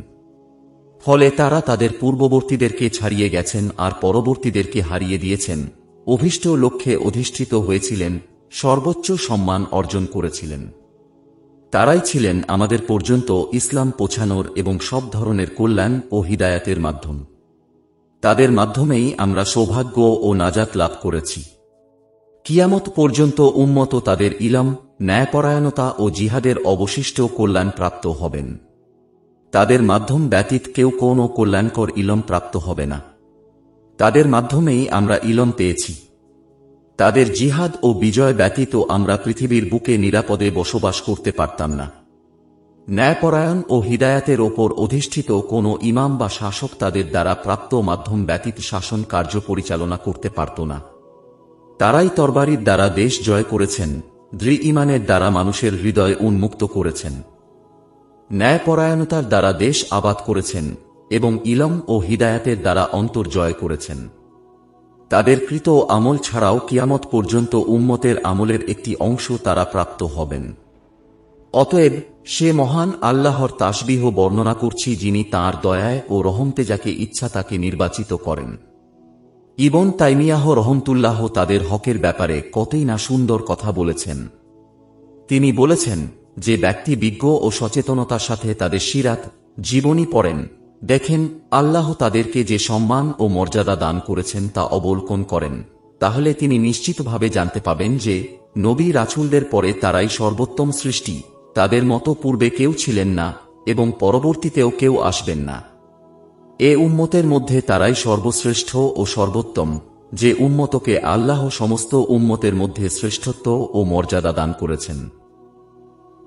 ফলে তারা তাদের পূর্ববর্তীদেরকে ছাড়িয়ে গেছেন আর পরবর্তীদেরকে হারিয়ে দিয়েছেন, অভীষ্ট লক্ষ্যে অধিষ্ঠিত হয়েছিলেন, সর্বোচ্চ সম্মান অর্জন করেছিলেন। তারাই ছিলেন আমাদের পর্যন্ত ইসলাম পৌঁছানোর এবং সব ধরনের কল্যাণ ও হিদায়াতের মাধ্যম। তাদের মাধ্যমেই আমরা সৌভাগ্য ও নাজাত লাভ করেছি। কিয়ামত পর্যন্ত উম্মত তাদের ইলম, ন্যায়পরায়ণতা ও জিহাদের অবশিষ্ট কল্যাণ প্রাপ্ত হবেন। তাদের মাধ্যম ব্যতীত কেউ কোনো কল্যাণকর ইলম প্রাপ্ত হবে না। তাদের মাধ্যমেই আমরা ইলম পেয়েছি। তাদের জিহাদ ও বিজয় ব্যতীত আমরা পৃথিবীর বুকে নিরাপদে বসবাস করতে পারতাম না। ন্যায়পরায়ণ ও হিদায়াতের ওপর অধিষ্ঠিত কোনো ইমাম বা শাসক তাদের দ্বারা প্রাপ্ত মাধ্যম ব্যতীত শাসন কার্য পরিচালনা করতে পারত না। তারাই তরবারির দ্বারা দেশ জয় করেছেন, দৃঢ় ঈমানের দ্বারা মানুষের হৃদয় উন্মুক্ত করেছেন, ন্যায়পরায়ণতার দ্বারা দেশ আবাদ করেছেন এবং ইলম ও হিদায়াতের দ্বারা অন্তর জয় করেছেন। তাদের কৃত আমল ছাড়াও কিয়ামত পর্যন্ত উম্মতের আমলের একটি অংশ তারা প্রাপ্ত হবেন। অতএব সে মহান আল্লাহর তাসবিহ বর্ণনা করছি যিনি তাঁর দয়ায় ও রহমতে যাকে ইচ্ছা তাকে নির্বাচিত করেন। ইবন তাইমিয়াহ রহমতুল্লাহ তাদের হকের ব্যাপারে কতই না সুন্দর কথা বলেছেন। তিনি বলেছেন, যে ব্যক্তি বিজ্ঞ ও সচেতনতার সাথে তাদের সিরাত, জীবনী পড়েন, দেখেন আল্লাহ তাদেরকে যে সম্মান ও মর্যাদা দান করেছেন তা অবলোকন করেন, তাহলে তিনি নিশ্চিতভাবে জানতে পাবেন যে নবী রাসূলদের পরে তারাই সর্বোত্তম সৃষ্টি, তাদের মতো পূর্বে কেউ ছিলেন না এবং পরবর্তীতেও কেউ আসবেন না। এ উম্মতের মধ্যে তারাই সর্বশ্রেষ্ঠ ও সর্বোত্তম, যে উম্মতকে আল্লাহ সমস্ত উম্মতের মধ্যে শ্রেষ্ঠত্ব ও মর্যাদা দান করেছেন।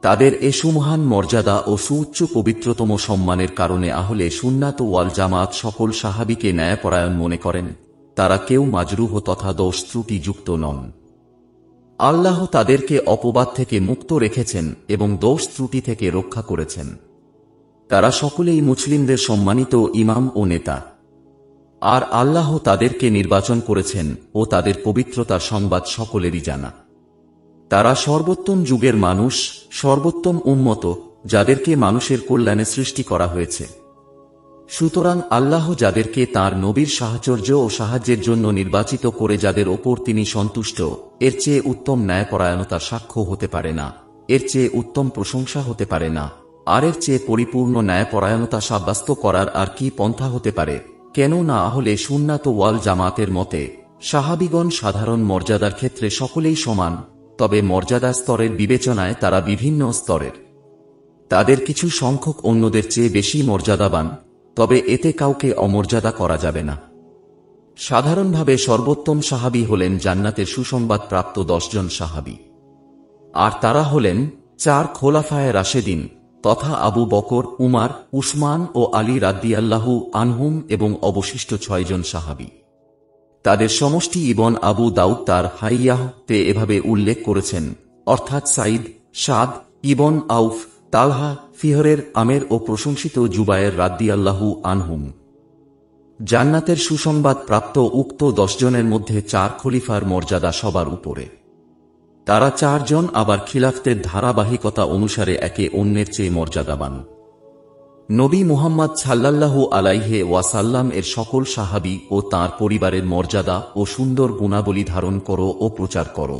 তাদের এ সুমহান মর্যাদা ও সুউচ্চ পবিত্রতম সম্মানের কারণে আহলে সুন্নাত ওয়াল জামাত সকল সাহাবীকে ন্যায়পরায়ণ মনে করেন। তারা কেউ মাজরুহ তথা দোষ ত্রুটি যুক্ত নন। আল্লাহ তাদেরকে অপবাদ থেকে মুক্ত রেখেছেন এবং দোষ ত্রুটি থেকে রক্ষা করেছেন। তারা সকলেই মুসলিমদের সম্মানিত ইমাম ও নেতা। আর আল্লাহ তাদেরকে নির্বাচন করেছেন ও তাদের পবিত্রতার সংবাদ সকলেরই জানা। তারা সর্বোত্তম যুগের মানুষ, সর্বোত্তম উম্মত, যাদেরকে মানুষের কল্যাণে সৃষ্টি করা হয়েছে। সুতরাং আল্লাহ যাদেরকে তাঁর নবীর সাহচর্য ও সাহায্যের জন্য নির্বাচিত করে যাদের ওপর তিনি সন্তুষ্ট, এর চেয়ে উত্তম ন্যায়পরায়ণতার সাক্ষ্য হতে পারে না, এর চেয়ে উত্তম প্রশংসা হতে পারে না, আর এর চেয়ে পরিপূর্ণ ন্যায়পরায়ণতা সাব্যস্ত করার আর কি পন্থা হতে পারে। কেন না আহলে সুন্নাত ওয়াল জামাতের মতে সাহাবীগণ সাধারণ মর্যাদার ক্ষেত্রে সকলেই সমান, তবে মর্যাদা স্তরের বিবেচনায় তারা বিভিন্ন স্তরের। তাদের কিছু সংখ্যক অন্যদের চেয়ে বেশি মর্যাদাবান, তবে এতে কাউকে অমর্যাদা করা যাবে না। সাধারণভাবে সর্বোত্তম সাহাবী হলেন জান্নাতের সুসংবাদ প্রাপ্ত 10 জন সাহাবী, আর তারা হলেন 4 খোলাফায়ে রাশেদিন তথা আবু বকর, উমার, উসমান ও আলী রাদিয়াল্লাহু আনহুম এবং অবশিষ্ট 6 জন সাহাবী। তাদের সমষ্টি ইবন আবু দাউদ তার হাইয়াহতে এভাবে উল্লেখ করেছেন, অর্থাৎ সাইদ, সাদ, ইবন আউফ, তালহা, ফিহরের, আমের ও প্রশংসিত জুবায়ের রাদিয়াল্লাহু আনহুম। জান্নাতের সুসংবাদ প্রাপ্ত উক্ত 10 জনের মধ্যে 4 খলিফার মর্যাদা সবার উপরে। তারা 4 জন আবার খিলাফতের ধারাবাহিকতা অনুসারে একে অন্যের চেয়ে মর্যাদাবান। নবী মুহাম্মদ সাল্লাল্লাহু আলাইহি ওয়াসাল্লাম এর সকল সাহাবী ও তাঁর পরিবারের মর্যাদা ও সুন্দর গুণাবলী ধারণ করো ও প্রচার করো।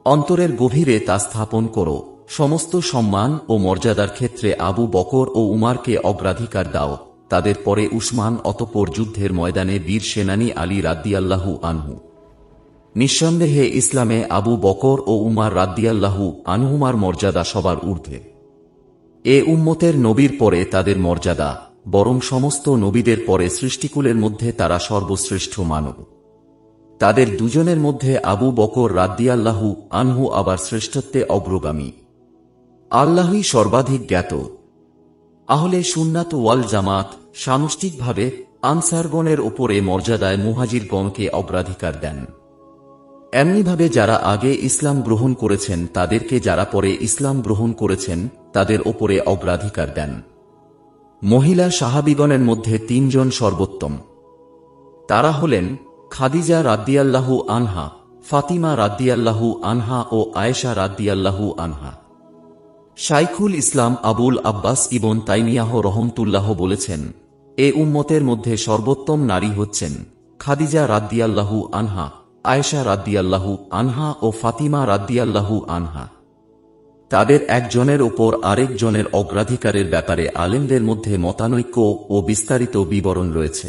অন্তরের গভীরে তা স্থাপন করো। সমস্ত সম্মান ও মর্যাদার ক্ষেত্রে আবু বকর ও উমারকে অগ্রাধিকার দাও, তাদের পরে উসমান, অতঃপর যুদ্ধের ময়দানে বীর সেনানী আলী রাদিয়াল্লাহু আনহু। নিঃসন্দেহে ইসলামে আবু বকর ও উমার রাদিয়াল্লাহু আনহুমার মর্যাদা সবার ঊর্ধ্বে। এ উম্মতের নবীর পরে তাদের মর্যাদা, বরং সমস্ত নবীদের পরে সৃষ্টিকুলের মধ্যে তারা সর্বশ্রেষ্ঠ মানব। তাদের দুজনের মধ্যে আবু বকর রাদিয়াল্লাহু আনহু আবার শ্রেষ্ঠত্বে অগ্রগামী। আল্লাহই সর্বাধিক জ্ঞাত। আহলে সুন্নাত ওয়াল জামাত সামষ্টিকভাবে আনসারগণের ওপরে মর্যাদায় মুহাজিরগণকে অগ্রাধিকার দেন। এমনিভাবে যারা আগে ইসলাম গ্রহণ করেছেন তাদেরকে যারা পরে ইসলাম গ্রহণ করেছেন তাদের ওপরে অগ্রাধিকার দেন। মহিলা সাহাবীগণের মধ্যে ৩ জন সর্বোত্তম। তারা হলেন খাদিজা রাদিয়াল্লাহু আনহা, ফাতিমা রাদিয়াল্লাহু আনহা ও আয়েশা রাদিয়াল্লাহু আনহা। শাইখুল ইসলাম আবুল আব্বাস ইবন তাইমিয়াহ রহমতুল্লাহ বলেছেন, এ উম্মতের মধ্যে সর্বোত্তম নারী হচ্ছেন খাদিজা রাদিয়াল্লাহু আনহা, আয়েশা রাদিয়াল্লাহু আনহা ও ফাতিমা রাদিয়াল্লাহু আনহা। তাদের একজনের ওপর আরেকজনের অগ্রাধিকারের ব্যাপারে আলেমদের মধ্যে মতানৈক্য ও বিস্তারিত বিবরণ রয়েছে।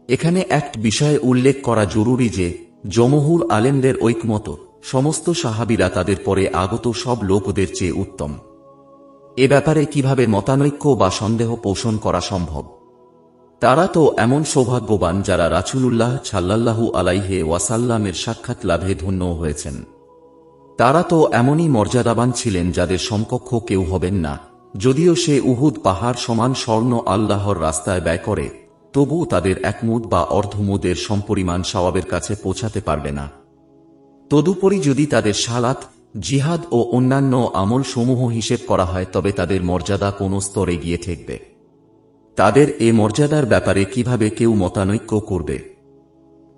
এখানে এক বিষয়ে উল্লেখ করা জরুরি যে জমহুর আলেমদের ঐকমত সমস্ত সাহাবীরা তাদের পরে আগত সব লোকদের চেয়ে উত্তম। এ ব্যাপারে কিভাবে মতানৈক্য বা সন্দেহ পোষণ করা সম্ভব? তারা তো এমন সৌভাগ্যবান যারা রাসূলুল্লাহ সাল্লাল্লাহু আলাইহি ওয়াসাল্লামের সাক্ষাৎ লাভে ধন্য হয়েছেন। তারা তো এমনই মর্যাদাবান ছিলেন যাদের সমকক্ষ কেউ হবেন না। যদিও সে উহুদ পাহাড় সমান স্বর্ণ আল্লাহর রাস্তায় ব্যয় করে, তবুও তাদের একমুদ বা অর্ধমুদের সমপরিমাণ সওয়াবের কাছে পৌঁছাতে পারবে না। তদুপরি যদি তাদের সালাত, জিহাদ ও অন্যান্য আমল সমূহ হিসেব করা হয় তবে তাদের মর্যাদা কোন স্তরে গিয়ে ঠেকবে। তাদের এ মর্যাদার ব্যাপারে কিভাবে কেউ মতানৈক্য করবে?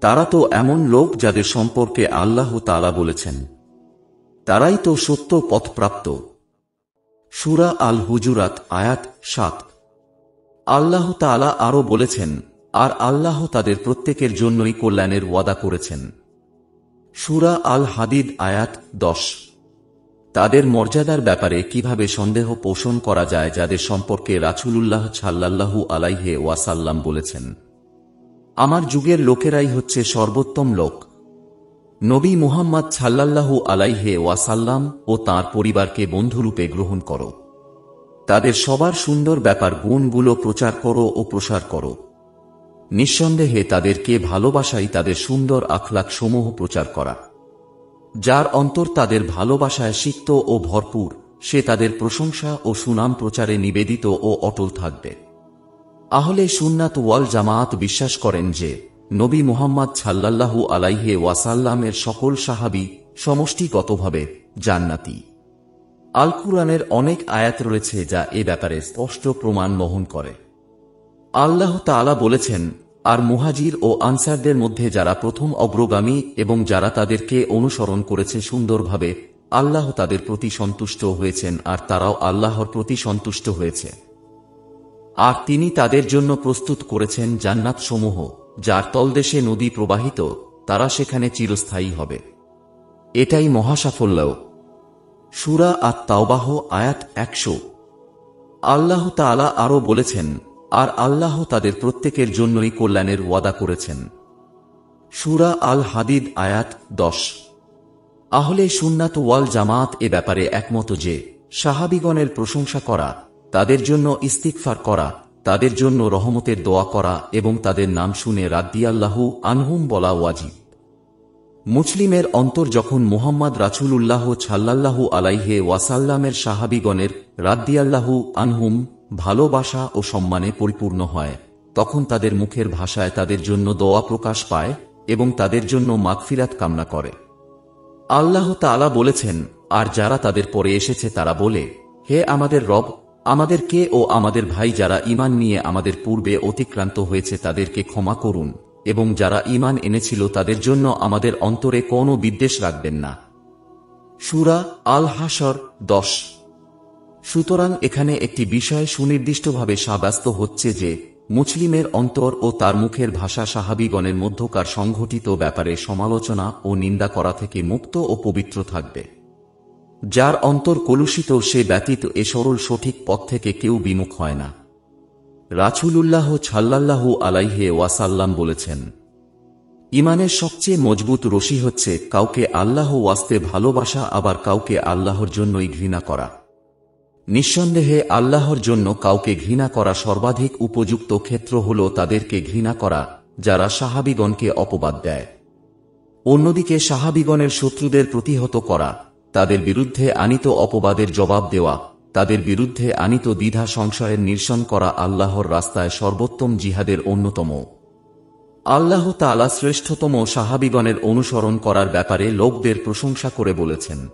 তারা তো এমন লোক যাদের সম্পর্কে আল্লাহ তাআলা বলেছেন, তারাই তো সত্য পথপ্রাপ্ত। সূরা আল হুজুরাত আয়াত ৭। আল্লাহ তাআলা আরও বলেছেন, আর আল্লাহ তাদের প্রত্যেকের জন্যই কল্যাণের ওয়াদা করেছেন। সূরা আল হাদিদ আয়াত ১০। তাদের মর্যাদার ব্যাপারে কিভাবে সন্দেহ পোষণ করা যায় যাদের সম্পর্কে রাসূলুল্লাহ সাল্লাল্লাহু আলাইহি ওয়াসাল্লাম বলেছেন, আমার যুগের লোকেরাই হচ্ছে সর্বোত্তম লোক। নবী মুহাম্মদ সাল্লাল্লাহু আলাইহি ওয়াসাল্লাম ও তাঁর পরিবারকে বন্ধুরূপে গ্রহণ করো। তাদের সবার সুন্দর ব্যাপার গুণগুলো প্রচার করো ও প্রসার করো। নিঃসন্দেহে তাদেরকে ভালোবাসাই তাদের সুন্দর আখলাক সমূহ প্রচার করা। যার অন্তর তাদের ভালোবাসায় সিক্ত ও ভরপুর, সে তাদের প্রশংসা ও সুনাম প্রচারে নিবেদিত ও অটল থাকবে। আহলে সুন্নাত ওয়াল জামাত বিশ্বাস করেন যে নবী মুহাম্মদ সাল্লাল্লাহু আলাইহি ওয়াসাল্লামের সকল সাহাবী সমষ্টিগতভাবে জান্নাতি। আল কুরআনের অনেক আয়াত রয়েছে যা এ ব্যাপারে স্পষ্ট প্রমাণ বহন করে। আল্লাহ তাআলা বলেছেন, আর মুহাজির ও আনসারদের মধ্যে যারা প্রথম অগ্রগামী এবং যারা তাদেরকে অনুসরণ করেছে সুন্দরভাবে, আল্লাহ তাদের প্রতি সন্তুষ্ট হয়েছেন আর তারাও আল্লাহর প্রতি সন্তুষ্ট হয়েছে। আর তিনি তাদের জন্য প্রস্তুত করেছেন জান্নাত সমূহ, যার তলদেশে নদী প্রবাহিত, তারা সেখানে চিরস্থায়ী হবে। এটাই মহাসাফল্য। সূরা আত-তাওবাহ আয়াত ১০০। আল্লাহ তাআলা আরও বলেছেন, আর আল্লাহ তাদের প্রত্যেকের জন্যই কল্যাণের ওয়াদা করেছেন। সূরা আল হাদিদ আয়াত ১০। আহলে সুন্নাত ওয়াল জামাত এ ব্যাপারে একমত যে সাহাবীগণের প্রশংসা করা, তাদের জন্য ইস্তিগফার করা, তাদের জন্য রহমতের দোয়া করা এবং তাদের নাম শুনে রাদিয়াল্লাহু আনহুম বলা ওয়াজিব। মুসলিমের অন্তর যখন মুহাম্মদ রাসূলুল্লাহ সাল্লাল্লাহু আলাইহি ওয়াসাল্লামের সাহাবীগণের রাদিয়াল্লাহু আনহুম ভালোবাসা ও সম্মানে পরিপূর্ণ হয়, তখন তাদের মুখের ভাষায় তাদের জন্য দোয়া প্রকাশ পায় এবং তাদের জন্য মাগফিরাত কামনা করে। আল্লাহ তাআলা বলেছেন, আর যারা তাদের পরে এসেছে তারা বলে, হে আমাদের রব, আমাদেরকে ও আমাদের ভাই যারা ঈমান নিয়ে আমাদের পূর্বে অতিক্রান্ত হয়েছে তাদেরকে ক্ষমা করুন, এবং যারা ঈমান এনেছিল তাদের জন্য আমাদের অন্তরে কোনো বিদ্বেষ রাখবেন না। সূরা আল হাশর ১০। সুতরাং এখানে একটি বিষয় সুনির্দিষ্টভাবে সাব্যস্ত হচ্ছে যে মুসলিমের অন্তর ও তার মুখের ভাষা সাহাবীগণের মধ্যকার সংঘটিত ব্যাপারে সমালোচনা ও নিন্দা করা থেকে মুক্ত ও পবিত্র থাকবে। যার অন্তর কলুষিত সে ব্যতীত এ সরল সঠিক পথ থেকে কেউ বিমুখ হয় না। রাসূলুল্লাহ সাল্লাল্লাহু আলাইহি ওয়াসাল্লাম বলেছেন, ইমানের সবচেয়ে মজবুত রশি হচ্ছে কাউকে আল্লাহ ওয়াস্তে ভালোবাসা, আবার কাউকে আল্লাহর জন্যই ঘৃণা করা। নিঃসন্দেহে আল্লাহর জন্য কাউকে ঘৃণা করা সর্বাধিক উপযুক্ত ক্ষেত্র হল তাদেরকে ঘৃণা করা যারা সাহাবীগণকে অপবাদ দেয়। অন্যদিকে সাহাবীগণের শত্রুদের প্রতিহত করা, তাদের বিরুদ্ধে আনিত অপবাদের জবাব দেওয়া, তাদের বিরুদ্ধে আনিত দ্বিধা সংশয়ের নিরসন করা আল্লাহর রাস্তায় সর্বোত্তম জিহাদের অন্যতম। আল্লাহ তাআলা শ্রেষ্ঠতম সাহাবীগণের অনুসরণ করার ব্যাপারে লোকদের প্রশংসা করে বলেছেন।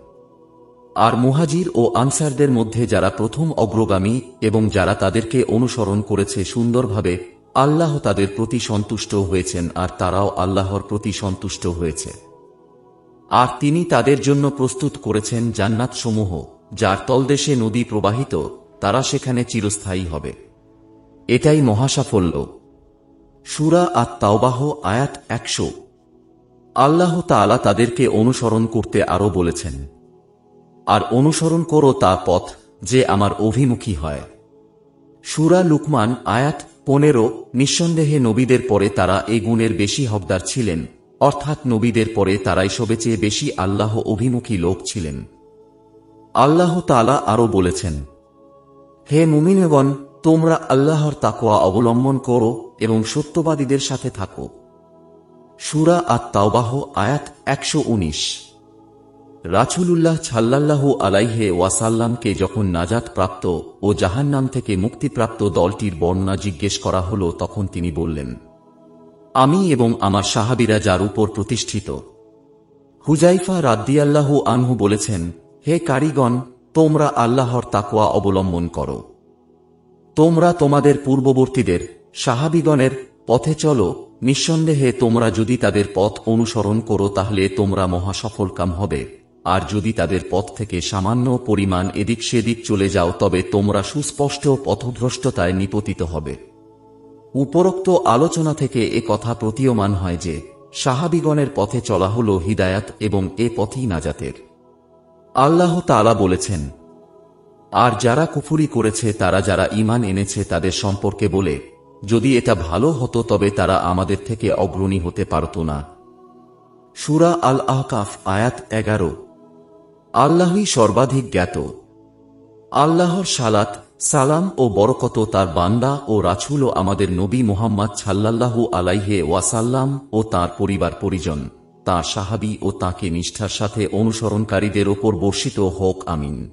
আর মুহাজির ও আনসারদের মধ্যে যারা প্রথম অগ্রগামী এবং যারা তাদেরকে অনুসরণ করেছে সুন্দরভাবে, আল্লাহ তাদের প্রতি সন্তুষ্ট হয়েছেন আর তারাও আল্লাহর প্রতি সন্তুষ্ট হয়েছে। আর তিনি তাদের জন্য প্রস্তুত করেছেন জান্নাতসমূহ, যার তলদেশে নদী প্রবাহিত, তারা সেখানে চিরস্থায়ী হবে। এটাই মহাসাফল্য। সূরা আত-তাওবাহ আয়াত 100। আল্লাহ তাআলা তাদেরকে অনুসরণ করতে আরো বলেছেন, আর অনুসরণ করো তা পথ যে আমার অভিমুখী হয়। সূরা লুকমান আয়াত 15। নিঃসন্দেহে নবীদের পরে তারা এই গুণের বেশি হকদার ছিলেন, অর্থাৎ নবীদের পরে তারাই সবচেয়ে বেশি আল্লাহ অভিমুখী লোক ছিলেন। আল্লাহ তাআলা আরো বলেছেন, হে মুমিনগণ, তোমরা আল্লাহর তাকওয়া অবলম্বন করো এবং সত্যবাদীদের সাথে থাকো। সূরা আত-তাওবাহ আয়াত 119। রাসূলুল্লাহ সাল্লাল্লাহু আলাইহি ওয়াসাল্লামকে যখন নাজাত প্রাপ্ত ও জাহান্নাম থেকে মুক্তিপ্রাপ্ত দলটির বর্ণনা জিজ্ঞেস করা হল, তখন তিনি বললেন, আমি এবং আমার সাহাবীরা যার উপর প্রতিষ্ঠিত। হুযায়ফা রাদিয়াল্লাহু আনহু বলেছেন, হে কারীগণ, তোমরা আল্লাহর তাকওয়া অবলম্বন করো। তোমরা তোমাদের পূর্ববর্তীদের সাহাবীগণের পথে চলো, নিঃসন্দেহে তোমরা যদি তাদের পথ অনুসরণ করো তাহলে তোমরা মহাসফলকাম হবে, আর যদি তাদের পথ থেকে সামান্য পরিমাণ এদিক সেদিক চলে যাও তবে তোমরা সুস্পষ্ট পথভ্রষ্টতায় নিপতিত হবে। উপরোক্ত আলোচনা থেকে এ কথা প্রতীয়মান হয় যে সাহাবীগণের পথে চলা হল হিদায়াত এবং এ পথই নাজাতের। আল্লাহ তাআলা বলেছেন, আর যারা কুফরি করেছে তারা যারা ঈমান এনেছে তাদের সম্পর্কে বলে, যদি এটা ভালো হতো তবে তারা আমাদের থেকে অগ্রণী হতে পারত না। সূরা আল-আহকাফ আয়াত 11। আল্লাহই সর্বাধিক জ্ঞাত। আল্লাহর সালাত, সালাম ও বরকত তার বান্দা ও রাসূল ও আমাদের নবী মুহাম্মদ সাল্লাল্লাহু আলাইহি ওয়াসাল্লাম ও তাঁর পরিবার পরিজন, তাঁর সাহাবী ও তাঁকে নিষ্ঠার সাথে অনুসরণকারীদের ওপর বর্ষিত হোক। আমিন।